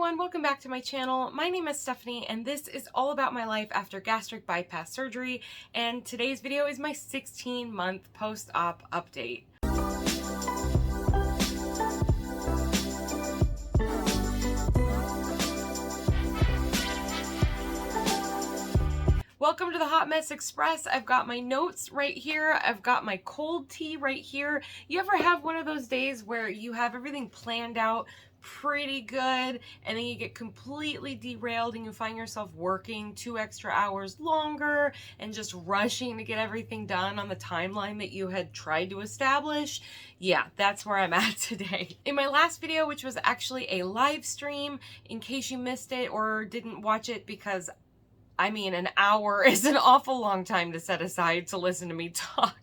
everyone, welcome back to my channel. My name is Stephanie and this is all about my life after gastric bypass surgery, and today's video is my 16-month post-op update. Welcome to the Hot Mess Express. I've got my notes right here. I've got my cold tea right here. You ever have one of those days where you have everything planned out pretty good and then you get completely derailed and you find yourself working 2 extra hours longer and just rushing to get everything done on the timeline that you had tried to establish? Yeah, that's where I'm at today. In my last video, which was actually a live stream, in case you missed it or didn't watch it, because I mean, an hour is an awful long time to set aside to listen to me talk.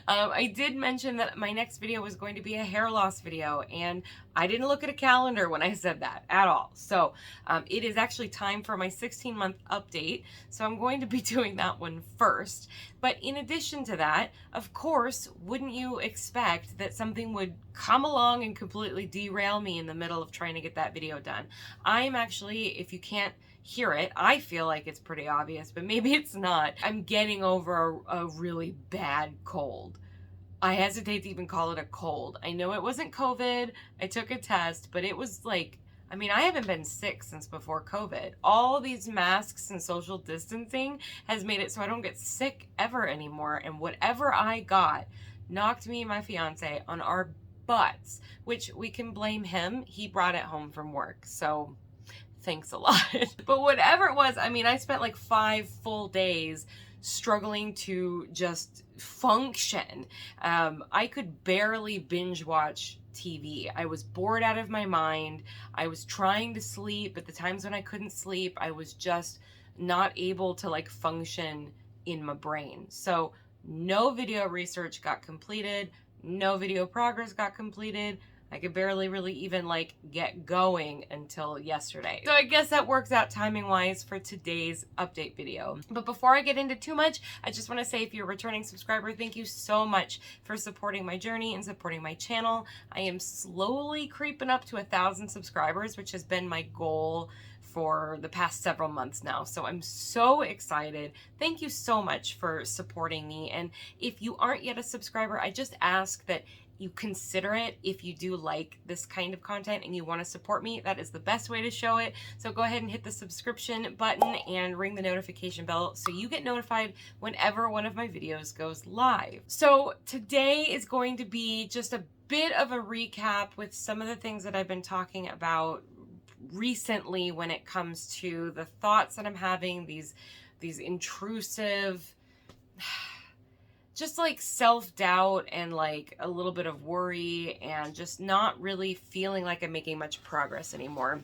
I did mention that my next video was going to be a hair loss video, and I didn't look at a calendar when I said that at all. So it is actually time for my 16-month update. So I'm going to be doing that one first. But in addition to that, of course, wouldn't you expect that something would come along and completely derail me in the middle of trying to get that video done? I'm actually, if you can't hear it, I feel like it's pretty obvious, but maybe it's not. I'm getting over a really bad cold. I hesitate to even call it a cold. I know it wasn't COVID. I took a test, but it was like, I mean, I haven't been sick since before COVID. All these masks and social distancing has made it so I don't get sick ever anymore. And whatever I got knocked me and my fiance on our butts, which we can blame him. He brought it home from work. So thanks a lot. But whatever it was, I mean, I spent like 5 full days struggling to just function. I could barely binge watch TV. I was bored out of my mind. I was trying to sleep, but the times when I couldn't sleep, I was just not able to like function in my brain. So no video research got completed. No video progress got completed. I could barely really even like get going until yesterday. So I guess that works out timing wise for today's update video. But before I get into too much, I just want to say, if you're a returning subscriber, thank you so much for supporting my journey and supporting my channel. I am slowly creeping up to 1,000 subscribers, which has been my goal for the past several months now. So I'm so excited. Thank you so much for supporting me. And if you aren't yet a subscriber, I just ask that you consider it. If you do like this kind of content and you want to support me, that is the best way to show it. So go ahead and hit the subscription button and ring the notification bell so you get notified whenever one of my videos goes live. So today is going to be just a bit of a recap with some of the things that I've been talking about recently when it comes to the thoughts that I'm having, these intrusive, just like self-doubt and like a little bit of worry and just not really feeling like I'm making much progress anymore.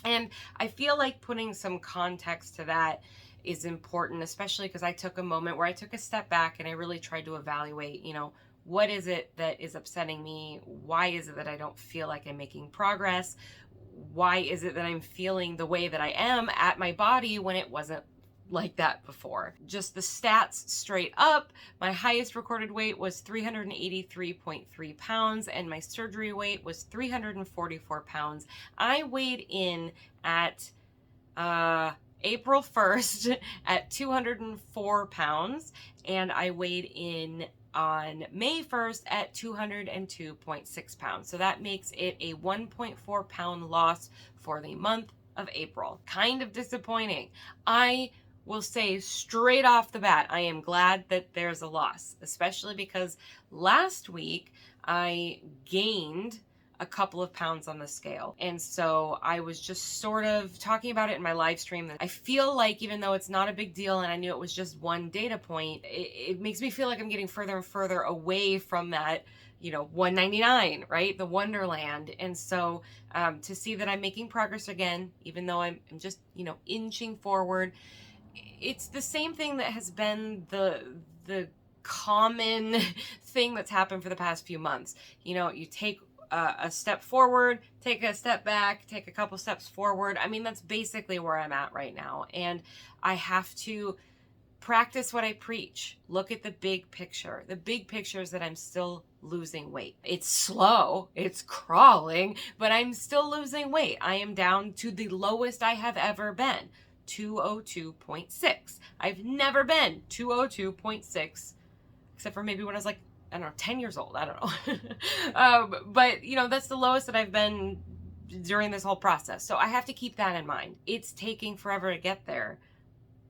And I feel like putting some context to that is important, especially because I took a moment where I took a step back and I really tried to evaluate, you know, what is it that is upsetting me? Why is it that I don't feel like I'm making progress? Why is it that I'm feeling the way that I am at my body when it wasn't like that before? Just the stats straight up. My highest recorded weight was 383.3 pounds and my surgery weight was 344 pounds. I weighed in at April 1st at 204 pounds and I weighed in on May 1st at 202.6 pounds. So that makes it a 1.4 pound loss for the month of April. Kind of disappointing. I will say straight off the bat, I am glad that there's a loss, especially because last week I gained a couple of pounds on the scale. And so I was just sort of talking about it in my live stream that I feel like, even though it's not a big deal and I knew it was just one data point, it makes me feel like I'm getting further and further away from that, you know, 199, right? The wonderland. And so to see that I'm making progress again, even though I'm just, you know, inching forward, it's the same thing that has been the common thing that's happened for the past few months. You know, you take a step forward, take a step back, take a couple steps forward. I mean, that's basically where I'm at right now. And I have to practice what I preach. Look at the big picture. The big picture is that I'm still losing weight. It's slow, it's crawling, but I'm still losing weight. I am down to the lowest I have ever been, 202.6. I've never been 202.6, except for maybe when I was like, I don't know, 10 years old. I don't know. But, you know, that's the lowest that I've been during this whole process. So I have to keep that in mind. It's taking forever to get there,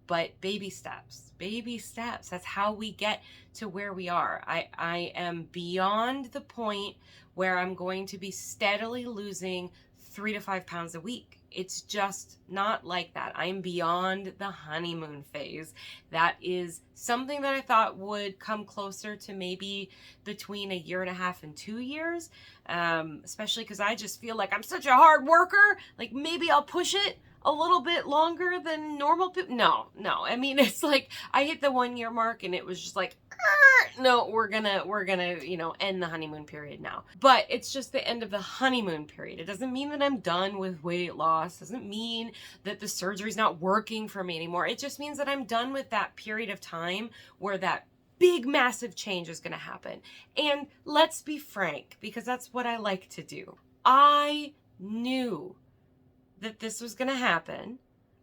but baby steps, baby steps. That's how we get to where we are. I am beyond the point where I'm going to be steadily losing 3 to 5 pounds a week. It's just not like that. I am beyond the honeymoon phase. That is something that I thought would come closer to maybe between 1.5 years and 2 years, especially because I just feel like I'm such a hard worker. Like maybe I'll push it a little bit longer than normal people. No. I mean, it's like I hit the 1 year mark and it was just like, no, we're gonna, you know, end the honeymoon period now. But it's just the end of the honeymoon period. It doesn't mean that I'm done with weight loss. It doesn't mean that the surgery's not working for me anymore. It just means that I'm done with that period of time where that big, massive change is gonna happen. And let's be frank, because that's what I like to do. I knew that this was gonna happen.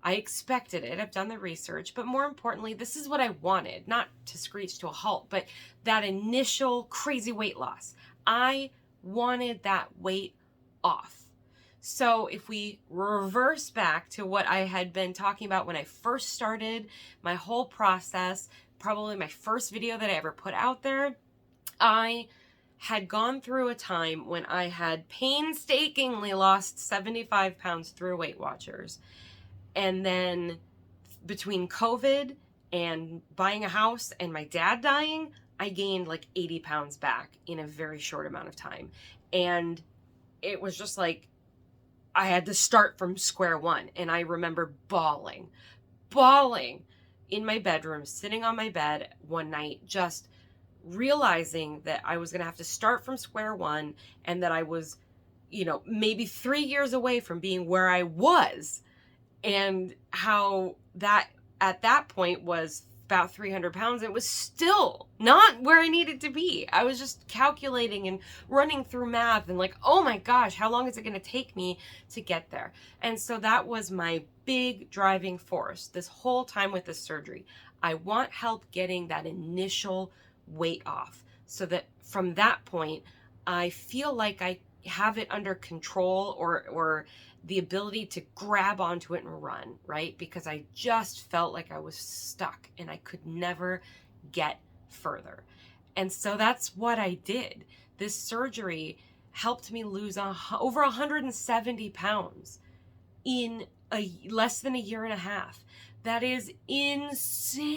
I expected it. I've done the research, but more importantly, this is what I wanted, not to screech to a halt, but that initial crazy weight loss. I wanted that weight off. So if we reverse back to what I had been talking about when I first started my whole process, probably my first video that I ever put out there, I had gone through a time when I had painstakingly lost 75 pounds through Weight Watchers. And then between COVID and buying a house and my dad dying, I gained like 80 pounds back in a very short amount of time. And it was just like, I had to start from square one. And I remember bawling in my bedroom, sitting on my bed one night, just realizing that I was going to have to start from square one and that I was, you know, maybe 3 years away from being where I was. And how that at that point was about 300 pounds. It was still not where I needed to be. I was just calculating and running through math and like, oh my gosh, how long is it going to take me to get there? And so that was my big driving force this whole time with this surgery. I want help getting that initial weight off so that from that point, I feel like I have it under control or the ability to grab onto it and run, right? Because I just felt like I was stuck and I could never get further. And so that's what I did. This surgery helped me lose over 170 pounds in less than 1.5 years. That is insane.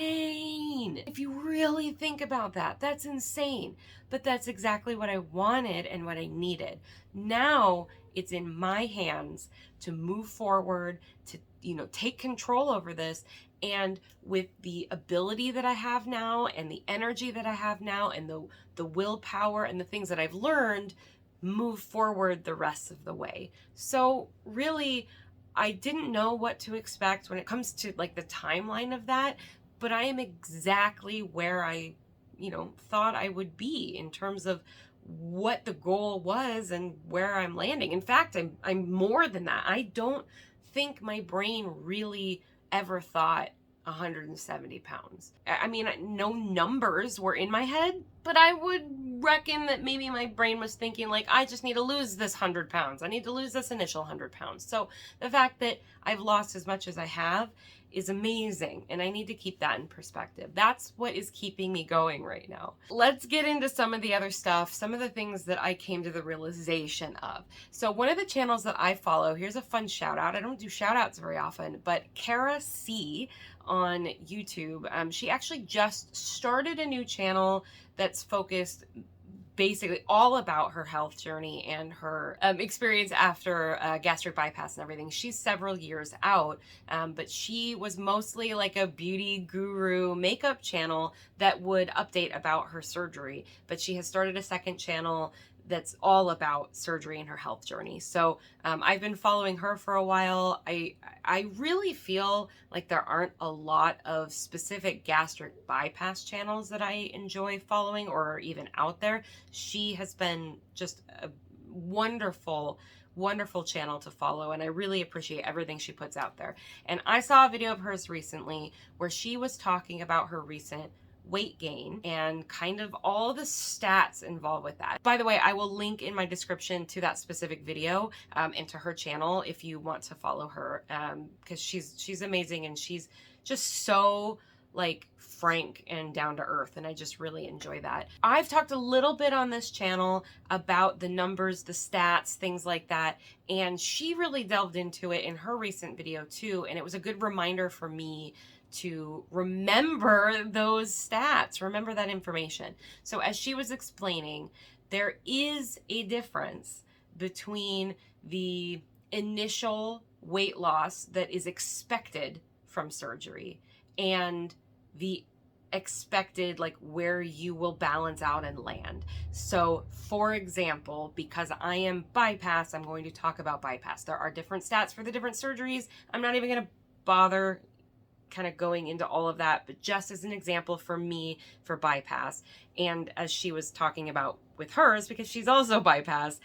If you really think about that, that's insane. But that's exactly what I wanted and what I needed. Now it's in my hands to move forward, to, you know, take control over this. And with the ability that I have now and the energy that I have now and the willpower and the things that I've learned, move forward the rest of the way. So really, I didn't know what to expect when it comes to like the timeline of that, but I am exactly where I, you know, thought I would be in terms of what the goal was and where I'm landing. In fact, I'm more than that. I don't think my brain really ever thought 170 pounds. I mean, no numbers were in my head, but I would reckon that maybe my brain was thinking like, I just need to lose this 100 pounds. I need to lose this initial 100 pounds. So the fact that I've lost as much as I have is amazing, and I need to keep that in perspective. That's what is keeping me going right now. Let's get into some of the other stuff, some of the things that I came to the realization of. So one of the channels that I follow, here's a fun shout out. I don't do shout outs very often, but Kara C on YouTube, she actually just started a new channel that's focused basically all about her health journey and her experience after gastric bypass and everything. She's several years out, but she was mostly like a beauty guru makeup channel that would update about her surgery. But she has started a second channel that's all about surgery and her health journey. So I've been following her for a while. I really feel like there aren't a lot of specific gastric bypass channels that I enjoy following or even out there. She has been just a wonderful channel to follow, and I really appreciate everything she puts out there. And I saw a video of hers recently where she was talking about her recent weight gain and kind of all the stats involved with that. By the way, I will link in my description to that specific video and to her channel if you want to follow her, because she's amazing, and she's just so like frank and down to earth, and I just really enjoy that. I've talked a little bit on this channel about the numbers, the stats, things like that, and she really delved into it in her recent video too, and it was a good reminder for me to remember those stats, remember that information. So as she was explaining, there is a difference between the initial weight loss that is expected from surgery and the expected, like, where you will balance out and land. So for example, because I am bypass, I'm going to talk about bypass. There are different stats for the different surgeries. I'm not even going to bother kind of going into all of that, but just as an example for me for bypass, and as she was talking about with hers, because she's also bypass,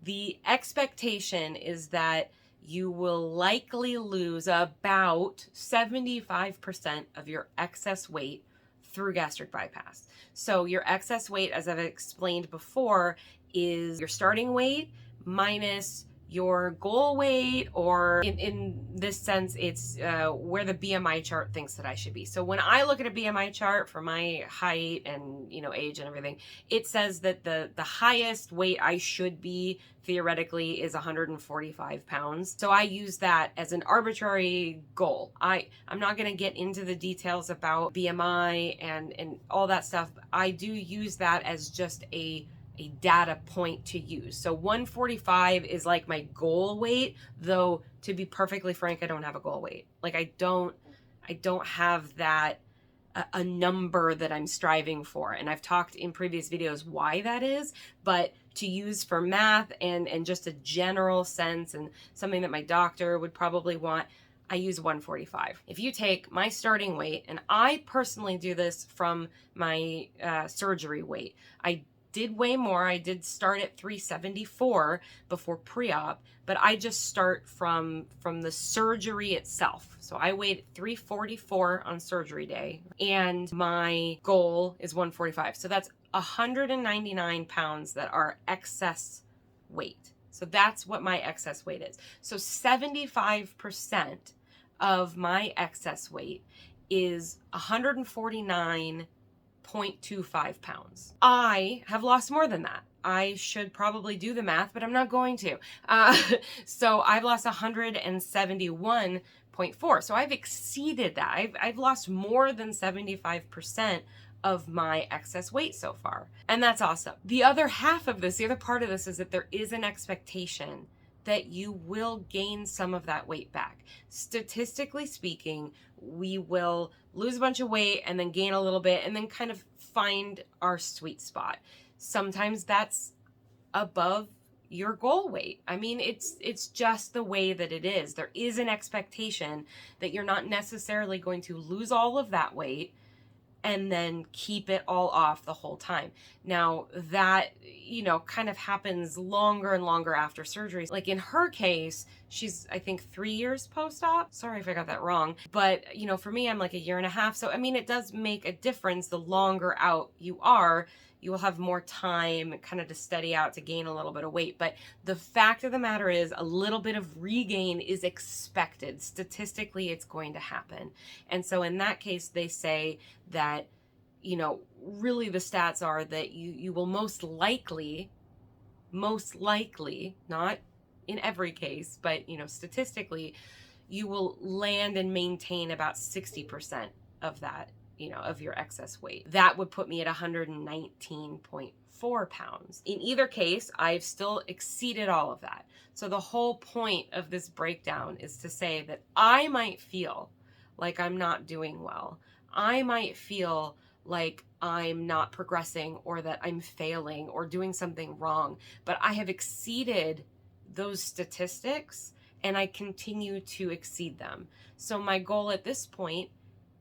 the expectation is that you will likely lose about 75% of your excess weight through gastric bypass. So your excess weight, as I've explained before, is your starting weight minus your goal weight, or in this sense, it's where the BMI chart thinks that I should be. So when I look at a BMI chart for my height and, you know, age and everything, it says that the highest weight I should be theoretically is 145 pounds. So I use that as an arbitrary goal. I'm not going to get into the details about BMI and all that stuff. I do use that as just a data point to use. So 145 is like my goal weight, though to be perfectly frank, I don't have a goal weight. Like I don't have that a number that I'm striving for. And I've talked in previous videos why that is, but to use for math and just a general sense and something that my doctor would probably want, I use 145. If you take my starting weight, and I personally do this from my surgery weight, I did weigh more. I did start at 374 before pre-op, but I just start from the surgery itself. So I weighed 344 on surgery day, and my goal is 145. So that's 199 pounds that are excess weight. So that's what my excess weight is. So 75% of my excess weight is 149.25 pounds. I have lost more than that. I should probably do the math, but I'm not going to. So I've lost 171.4. So I've exceeded that. I've lost more than 75% of my excess weight so far. And that's awesome. The other half of this, the other part of this is that there is an expectation that you will gain some of that weight back. Statistically speaking, we will lose a bunch of weight and then gain a little bit and then kind of find our sweet spot. Sometimes that's above your goal weight. I mean, it's just the way that it is. There is an expectation that you're not necessarily going to lose all of that weight and then keep it all off the whole time. Now that, you know, kind of happens longer and longer after surgery. Like in her case, she's, I think, 3 years post-op. Sorry if I got that wrong. But, you know, for me, I'm like 1.5 years. So, I mean, it does make a difference. The longer out you are, you will have more time kind of to steady out to gain a little bit of weight. But the fact of the matter is a little bit of regain is expected. Statistically, it's going to happen. And so in that case, they say that, you know, really the stats are that you will most likely, not in every case, but, you know, statistically, you will land and maintain about 60% of that, you know, of your excess weight. That would put me at 119.4 pounds. In either case, I've still exceeded all of that. So the whole point of this breakdown is to say that I might feel like I'm not doing well. I might feel like I'm not progressing or that I'm failing or doing something wrong, but I have exceeded those statistics and I continue to exceed them. So my goal at this point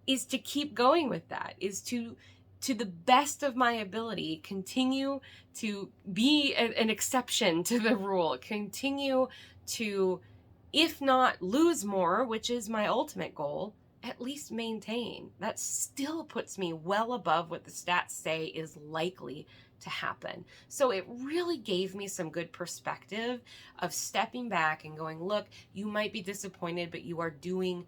is to keep going with that, is to the best of my ability, continue to be an exception to the rule, continue to, if not lose more, which is my ultimate goal, at least maintain. That still puts me well above what the stats say is likely to happen. So it really gave me some good perspective of stepping back and going, look, you might be disappointed, but you are doing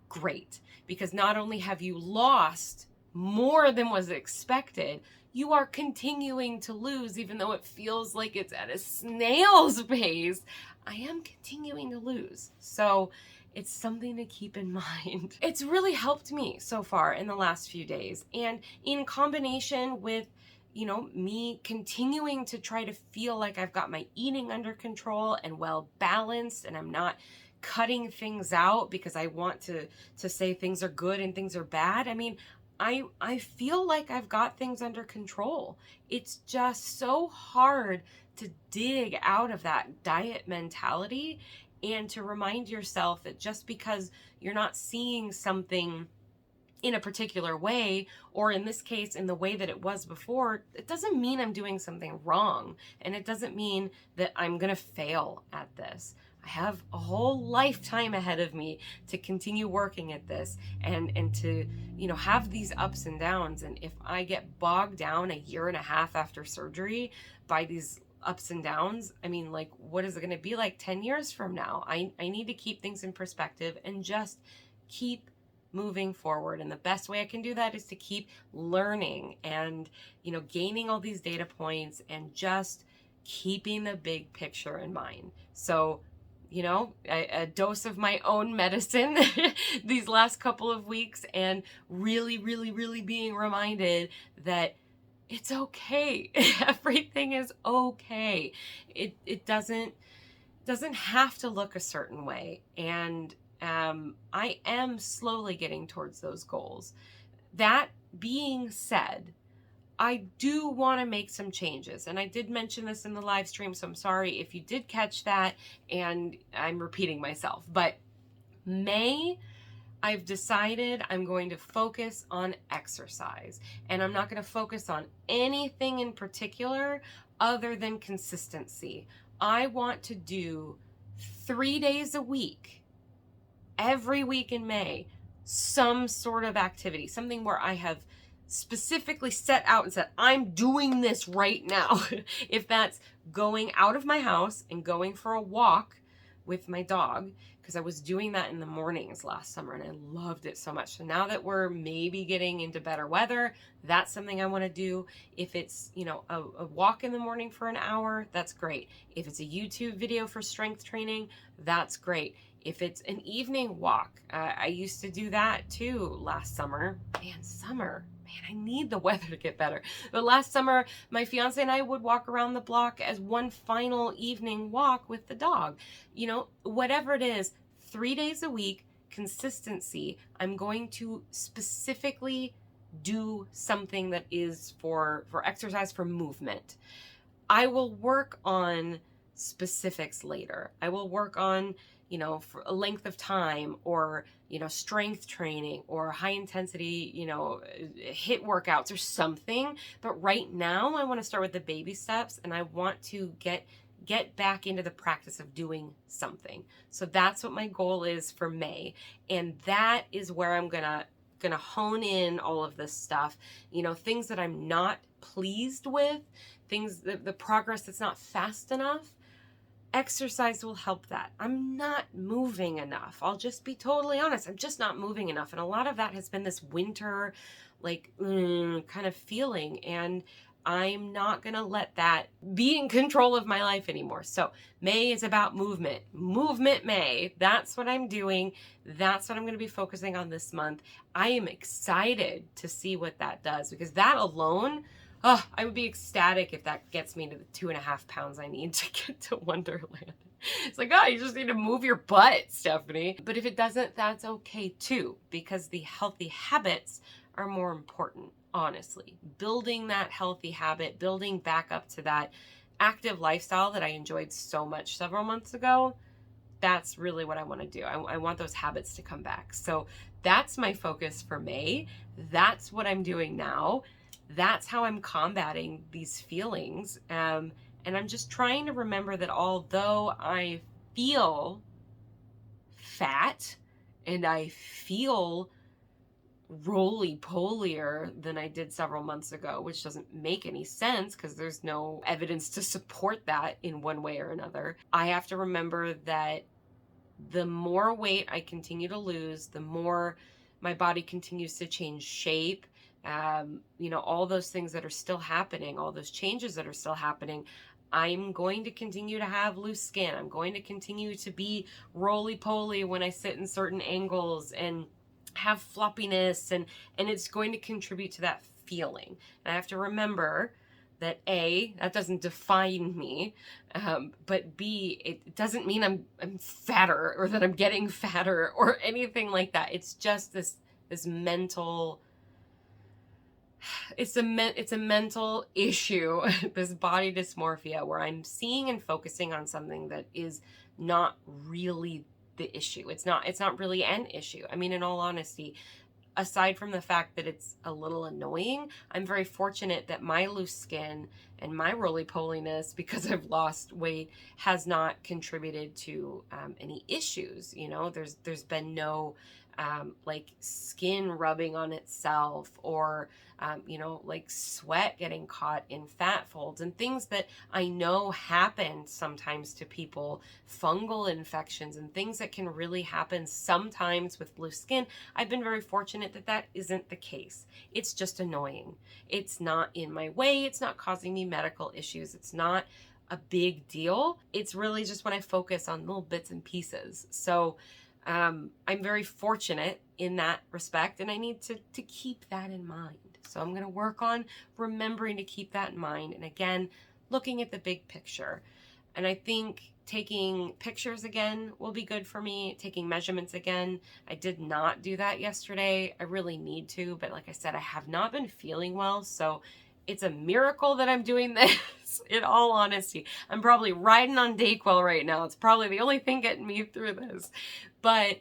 great, because not only have you lost more than was expected, you are continuing to lose, even though it feels like it's at a snail's pace. I am continuing to lose. So it's something to keep in mind. It's really helped me so far in the last few days. And in combination with, you know, me continuing to try to feel like I've got my eating under control and well balanced, and I'm not cutting things out because I want to say things are good and things are bad. I mean, I feel like I've got things under control. It's just so hard to dig out of that diet mentality and to remind yourself that just because you're not seeing something in a particular way, or in this case, in the way that it was before, it doesn't mean I'm doing something wrong. And it doesn't mean that I'm gonna fail at this. I have a whole lifetime ahead of me to continue working at this and to, you know, have these ups and downs. And if I get bogged down a year and a half after surgery by these ups and downs, I mean, like, what is it going to be like 10 years from now? I need to keep things in perspective and just keep moving forward. And the best way I can do that is to keep learning and, you know, gaining all these data points and just keeping the big picture in mind. So, you know, a dose of my own medicine these last couple of weeks, and really, really, really being reminded that it's okay. Everything is okay. It doesn't have to look a certain way. And I am slowly getting towards those goals. That being said, I do want to make some changes. And I did mention this in the live stream, so I'm sorry if you did catch that and I'm repeating myself. But May, I've decided I'm going to focus on exercise. And I'm not going to focus on anything in particular other than consistency. I want to do 3 days a week, every week in May, some sort of activity, something where I have specifically set out and said, I'm doing this right now. If that's going out of my house and going for a walk with my dog, because I was doing that in the mornings last summer and I loved it so much. So now that we're maybe getting into better weather, that's something I want to do. If it's, you know, a walk in the morning for an hour, that's great. If it's a YouTube video for strength training, that's great. If it's an evening walk, I used to do that too last summer. Man, I need the weather to get better. But last summer, my fiance and I would walk around the block as one final evening walk with the dog. You know, whatever it is, 3 days a week, consistency. I'm going to specifically do something that is for exercise, for movement. I will work on specifics later. I will work on, you know, for a length of time, or, you know, strength training or high intensity, you know, HIIT workouts or something. But right now I want to start with the baby steps, and I want to get back into the practice of doing something. So that's what my goal is for May. And that is where I'm gonna hone in all of this stuff, you know, things that I'm not pleased with, things, the progress that's not fast enough. Exercise will help that. I'm not moving enough. I'll just be totally honest. I'm just not moving enough. And a lot of that has been this winter, like, kind of feeling. And I'm not going to let that be in control of my life anymore. So May is about movement. Movement May. That's what I'm doing. That's what I'm going to be focusing on this month. I am excited to see what that does, because that alone, oh, I would be ecstatic if that gets me to the 2.5 pounds I need to get to Wonderland. It's like, oh, you just need to move your butt, Stephanie. But if it doesn't, that's okay too, because the healthy habits are more important, honestly. Building that healthy habit, building back up to that active lifestyle that I enjoyed so much several months ago, that's really what I want to do. I want those habits to come back. So that's my focus for May. That's what I'm doing now. That's how I'm combating these feelings. And I'm just trying to remember that although I feel fat and I feel roly-polier than I did several months ago, which doesn't make any sense because there's no evidence to support that in one way or another. I have to remember that the more weight I continue to lose, the more my body continues to change shape, all those things that are still happening, all those changes that are still happening, I'm going to continue to have loose skin. I'm going to continue to be roly-poly when I sit in certain angles and have floppiness, and it's going to contribute to that feeling. And I have to remember that A, that doesn't define me, but B, it doesn't mean I'm fatter or that I'm getting fatter or anything like that. It's just this mental, it's a mental issue, this body dysmorphia, where I'm seeing and focusing on something that is not really the issue. It's not really an issue. I mean, in all honesty, aside from the fact that it's a little annoying, I'm very fortunate that my loose skin and my roly-poliness, because I've lost weight, has not contributed to any issues. There's been no like skin rubbing on itself, or like sweat getting caught in fat folds and things that I know happen sometimes to people, fungal infections and things that can really happen sometimes with loose skin. I've been very fortunate that that isn't the case. It's just annoying. It's not in my way. It's not causing me medical issues. It's not a big deal. It's really just when I focus on little bits and pieces. So I'm very fortunate in that respect, and I need to keep that in mind. So I'm going to work on remembering to keep that in mind. And again, looking at the big picture. And I think taking pictures again will be good for me, taking measurements again. I did not do that yesterday. I really need to, but like I said, I have not been feeling well. So it's a miracle that I'm doing this, in all honesty. I'm probably riding on Dayquil right now. It's probably the only thing getting me through this. But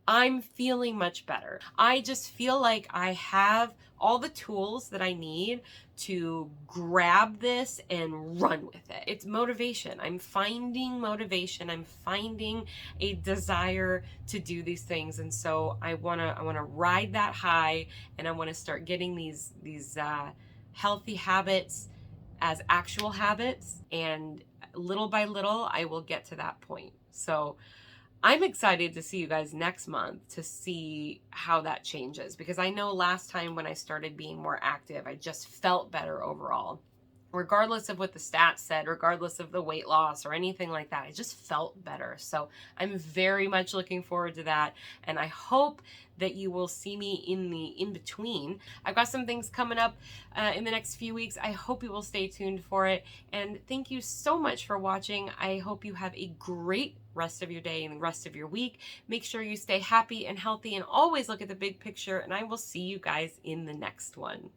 I'm feeling much better. I just feel like I have all the tools that I need to grab this and run with it. It's motivation. I'm finding motivation. I'm finding a desire to do these things. And so I want to ride that high, and I want to start getting these healthy habits as actual habits, and little by little I will get to that point. So I'm excited to see you guys next month to see how that changes, because I know last time when I started being more active, I just felt better overall. Regardless of what the stats said, regardless of the weight loss or anything like that, I just felt better. So I'm very much looking forward to that. And I hope that you will see me in the in-between. I've got some things coming up in the next few weeks. I hope you will stay tuned for it. And thank you so much for watching. I hope you have a great rest of your day and the rest of your week. Make sure you stay happy and healthy, and always look at the big picture. And I will see you guys in the next one.